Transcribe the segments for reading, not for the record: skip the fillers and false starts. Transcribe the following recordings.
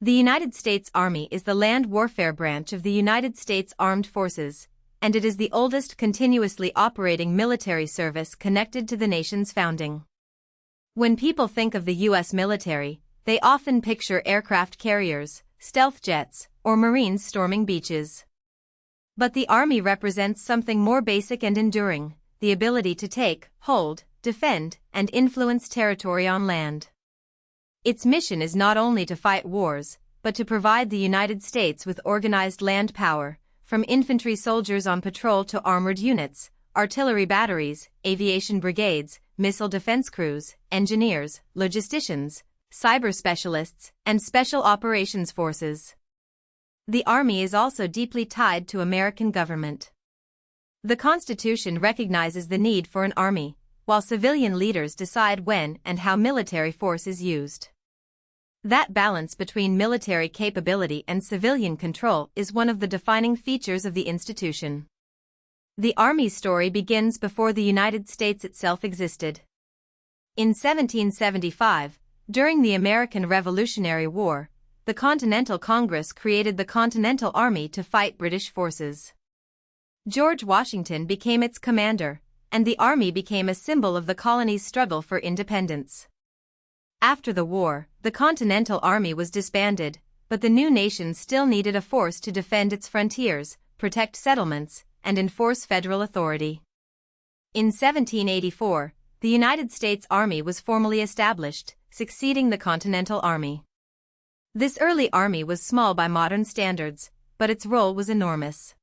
The United States Army is the land warfare branch of the United States Armed Forces, and it is the oldest continuously operating military service connected to the nation's founding. When people think of the U.S. military, they often picture aircraft carriers, stealth jets, or Marines storming beaches. But the Army represents something more basic and enduring: the ability to take, hold, defend, and influence territory on land. Its mission is not only to fight wars, but to provide the United States with organized land power, from infantry soldiers on patrol to armored units, artillery batteries, aviation brigades, missile defense crews, engineers, logisticians, cyber specialists, and special operations forces. The Army is also deeply tied to American government. The Constitution recognizes the need for an army, while civilian leaders decide when and how military force is used. That balance between military capability and civilian control is one of the defining features of the institution. The Army's story begins before the United States itself existed. In 1775, during the American Revolutionary War, the Continental Congress created the Continental Army to fight British forces. George Washington became its commander, and the Army became a symbol of the colony's struggle for independence. After the war, the Continental Army was disbanded, but the new nation still needed a force to defend its frontiers, protect settlements, and enforce federal authority. In 1784, the United States Army was formally established, succeeding the Continental Army. This early army was small by modern standards, but its role was enormous.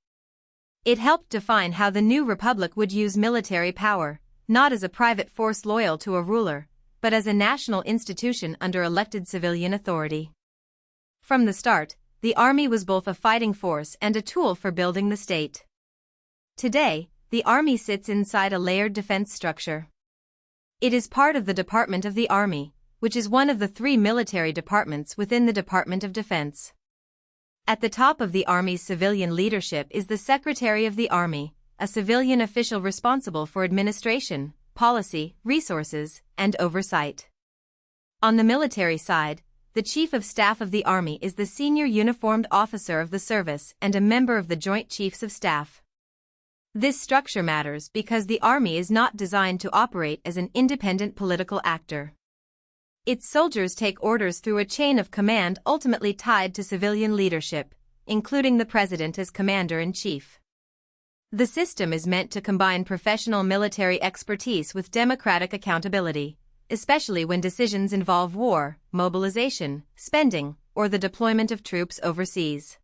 It helped define how the new republic would use military power, not as a private force loyal to a ruler, but as a national institution under elected civilian authority. From the start, the Army was both a fighting force and a tool for building the state. Today, the Army sits inside a layered defense structure. It is part of the Department of the Army, which is one of the 3 military departments within the Department of Defense. At the top of the Army's civilian leadership is the Secretary of the Army, a civilian official responsible for administration, policy, resources, and oversight. On the military side, the Chief of Staff of the Army is the senior uniformed officer of the service and a member of the Joint Chiefs of Staff. This structure matters because the Army is not designed to operate as an independent political actor. Its soldiers take orders through a chain of command ultimately tied to civilian leadership, including the President as Commander-in-Chief. The system is meant to combine professional military expertise with democratic accountability, especially when decisions involve war, mobilization, spending, or the deployment of troops overseas.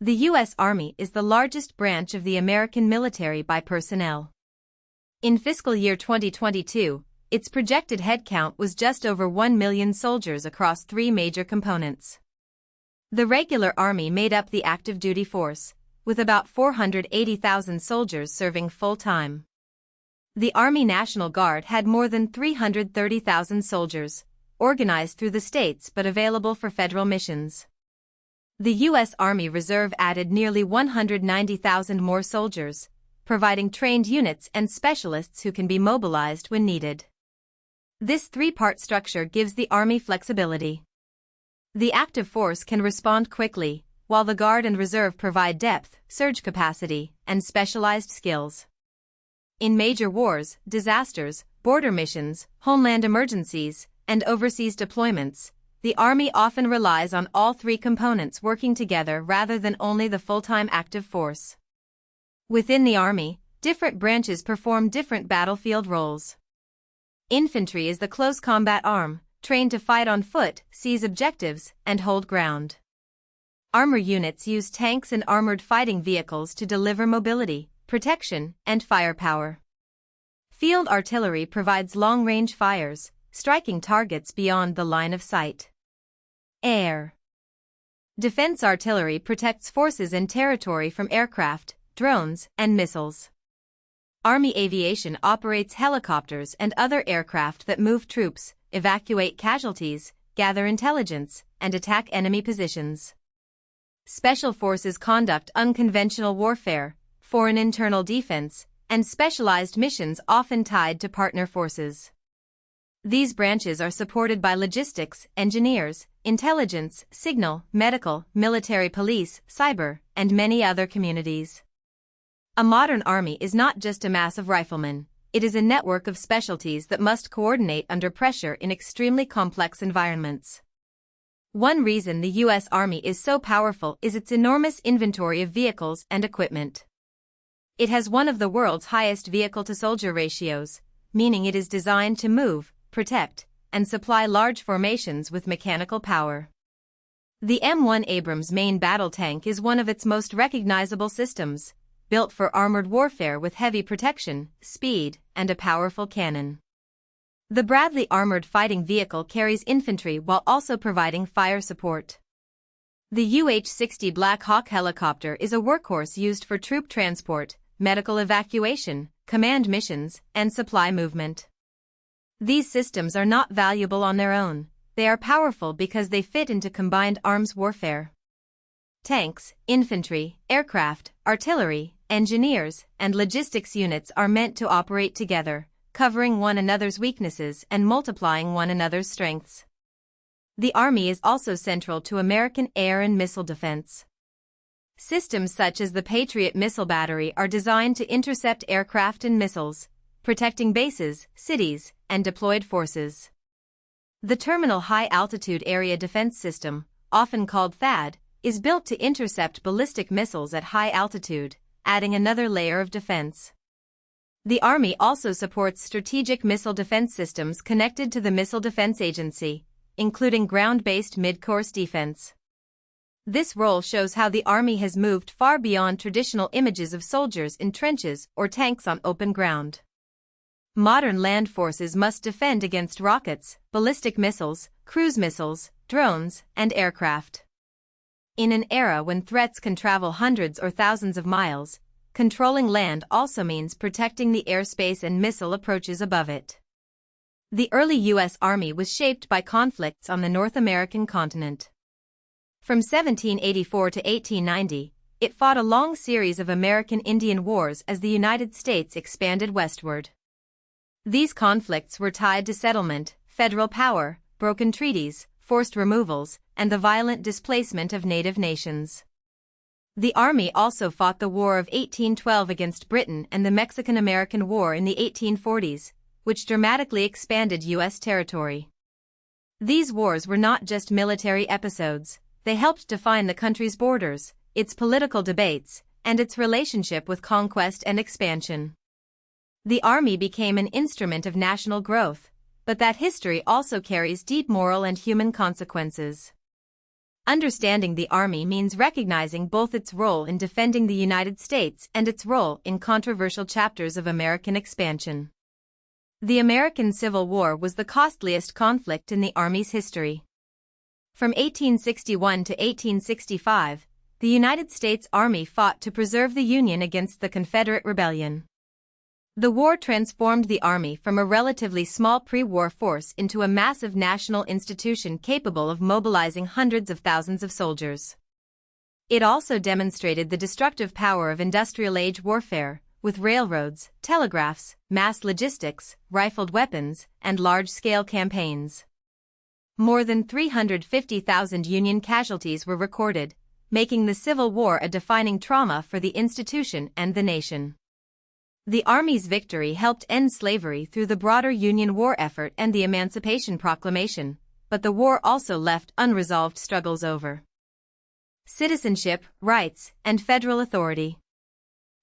The U.S. Army is the largest branch of the American military by personnel. In fiscal year 2022, its projected headcount was just over 1 million soldiers across 3 major components. The regular Army made up the active duty force, with about 480,000 soldiers serving full-time. The Army National Guard had more than 330,000 soldiers, organized through the states but available for federal missions. The U.S. Army Reserve added nearly 190,000 more soldiers, providing trained units and specialists who can be mobilized when needed. This 3-part structure gives the Army flexibility. The active force can respond quickly, while the Guard and Reserve provide depth, surge capacity, and specialized skills. In major wars, disasters, border missions, homeland emergencies, and overseas deployments, the Army often relies on all 3 components working together rather than only the full-time active force. Within the Army, different branches perform different battlefield roles. Infantry is the close combat arm, trained to fight on foot, seize objectives, and hold ground. Armor units use tanks and armored fighting vehicles to deliver mobility, protection, and firepower. Field artillery provides long-range fires, striking targets beyond the line of sight. Air defense artillery protects forces and territory from aircraft, drones, and missiles. Army aviation operates helicopters and other aircraft that move troops, evacuate casualties, gather intelligence, and attack enemy positions. Special forces conduct unconventional warfare, foreign internal defense, and specialized missions often tied to partner forces. These branches are supported by logistics, engineers, intelligence, signal, medical, military police, cyber, and many other communities. A modern army is not just a mass of riflemen, it is a network of specialties that must coordinate under pressure in extremely complex environments. One reason the U.S. Army is so powerful is its enormous inventory of vehicles and equipment. It has one of the world's highest vehicle-to-soldier ratios, meaning it is designed to move, protect, and supply large formations with mechanical power. The M1 Abrams main battle tank is one of its most recognizable systems, built for armored warfare with heavy protection, speed, and a powerful cannon. The Bradley armored fighting vehicle carries infantry while also providing fire support. The UH-60 Black Hawk helicopter is a workhorse used for troop transport, medical evacuation, command missions, and supply movement. These systems are not valuable on their own, they are powerful because they fit into combined arms warfare. Tanks, infantry, aircraft, artillery, engineers, and logistics units are meant to operate together, covering one another's weaknesses and multiplying one another's strengths. The Army is also central to American air and missile defense. Systems such as the Patriot missile battery are designed to intercept aircraft and missiles, protecting bases, cities, and deployed forces. The Terminal High Altitude Area Defense System, often called THAAD, is built to intercept ballistic missiles at high altitude, adding another layer of defense. The Army also supports strategic missile defense systems connected to the Missile Defense Agency, including ground-based mid-course defense. This role shows how the Army has moved far beyond traditional images of soldiers in trenches or tanks on open ground. Modern land forces must defend against rockets, ballistic missiles, cruise missiles, drones, and aircraft. In an era when threats can travel hundreds or thousands of miles, controlling land also means protecting the airspace and missile approaches above it. The early U.S. Army was shaped by conflicts on the North American continent. From 1784 to 1890, it fought a long series of American Indian Wars as the United States expanded westward. These conflicts were tied to settlement, federal power, broken treaties, forced removals, and the violent displacement of native nations. The Army also fought the War of 1812 against Britain and the Mexican-American War in the 1840s, which dramatically expanded U.S. territory. These wars were not just military episodes, they helped define the country's borders, its political debates, and its relationship with conquest and expansion. The Army became an instrument of national growth, but that history also carries deep moral and human consequences. Understanding the Army means recognizing both its role in defending the United States and its role in controversial chapters of American expansion. The American Civil War was the costliest conflict in the Army's history. From 1861 to 1865, the United States Army fought to preserve the Union against the Confederate Rebellion. The war transformed the Army from a relatively small pre-war force into a massive national institution capable of mobilizing hundreds of thousands of soldiers. It also demonstrated the destructive power of industrial-age warfare, with railroads, telegraphs, mass logistics, rifled weapons, and large-scale campaigns. More than 350,000 Union casualties were recorded, making the Civil War a defining trauma for the institution and the nation. The Army's victory helped end slavery through the broader Union war effort and the Emancipation Proclamation, but the war also left unresolved struggles over citizenship, rights, and federal authority.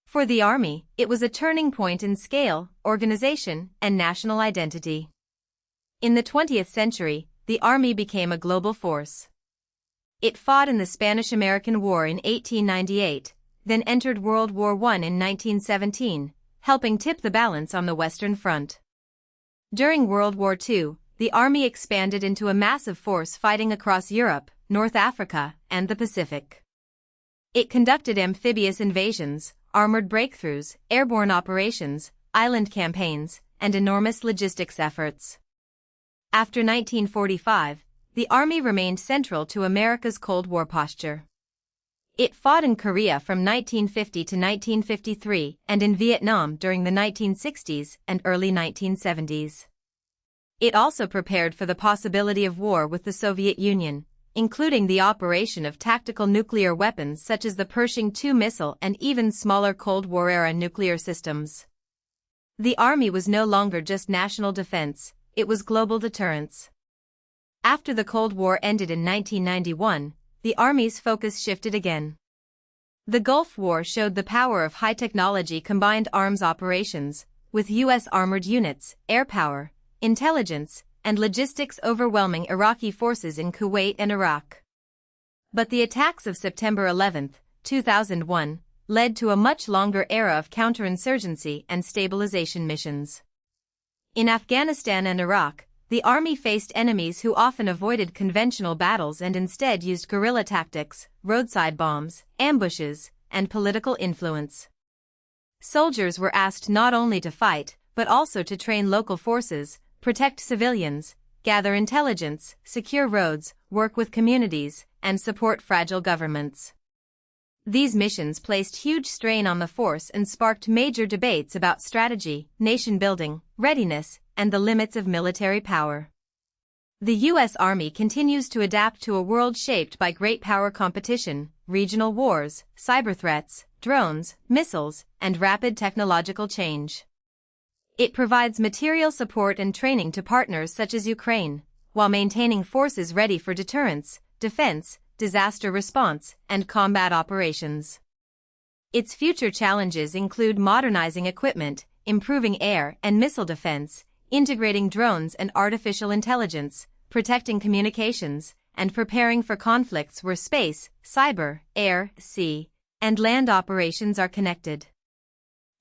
For the Army, it was a turning point in scale, organization, and national identity. In the 20th century, the Army became a global force. It fought in the Spanish-American War in 1898, then entered World War I in 1917, helping tip the balance on the Western Front. During World War II, the Army expanded into a massive force fighting across Europe, North Africa, and the Pacific. It conducted amphibious invasions, armored breakthroughs, airborne operations, island campaigns, and enormous logistics efforts. After 1945, the Army remained central to America's Cold War posture. It fought in Korea from 1950 to 1953 and in Vietnam during the 1960s and early 1970s. It also prepared for the possibility of war with the Soviet Union, including the operation of tactical nuclear weapons such as the Pershing II missile and even smaller Cold War-era nuclear systems. The Army was no longer just national defense, it was global deterrence. After the Cold War ended in 1991, the Army's focus shifted again. The Gulf War showed the power of high-technology combined arms operations, with U.S. armored units, air power, intelligence, and logistics overwhelming Iraqi forces in Kuwait and Iraq. But the attacks of September 11, 2001, led to a much longer era of counterinsurgency and stabilization missions. In Afghanistan and Iraq, the Army faced enemies who often avoided conventional battles and instead used guerrilla tactics, roadside bombs, ambushes, and political influence. Soldiers were asked not only to fight, but also to train local forces, protect civilians, gather intelligence, secure roads, work with communities, and support fragile governments. These missions placed huge strain on the force and sparked major debates about strategy, nation-building, readiness, and the limits of military power. The U.S. Army continues to adapt to a world shaped by great power competition, regional wars, cyber threats, drones, missiles, and rapid technological change. It provides material support and training to partners such as Ukraine, while maintaining forces ready for deterrence, defense, disaster response, and combat operations. Its future challenges include modernizing equipment, improving air and missile defense, integrating drones and artificial intelligence, protecting communications, and preparing for conflicts where space, cyber, air, sea, and land operations are connected.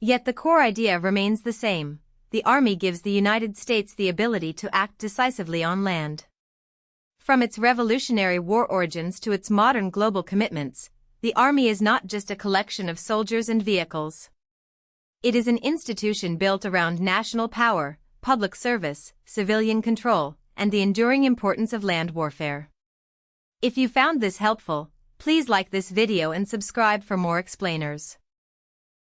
Yet the core idea remains the same. The Army gives the United States the ability to act decisively on land. From its Revolutionary War origins to its modern global commitments, the Army is not just a collection of soldiers and vehicles. It is an institution built around national power, public service, civilian control, and the enduring importance of land warfare. If you found this helpful, please like this video and subscribe for more explainers.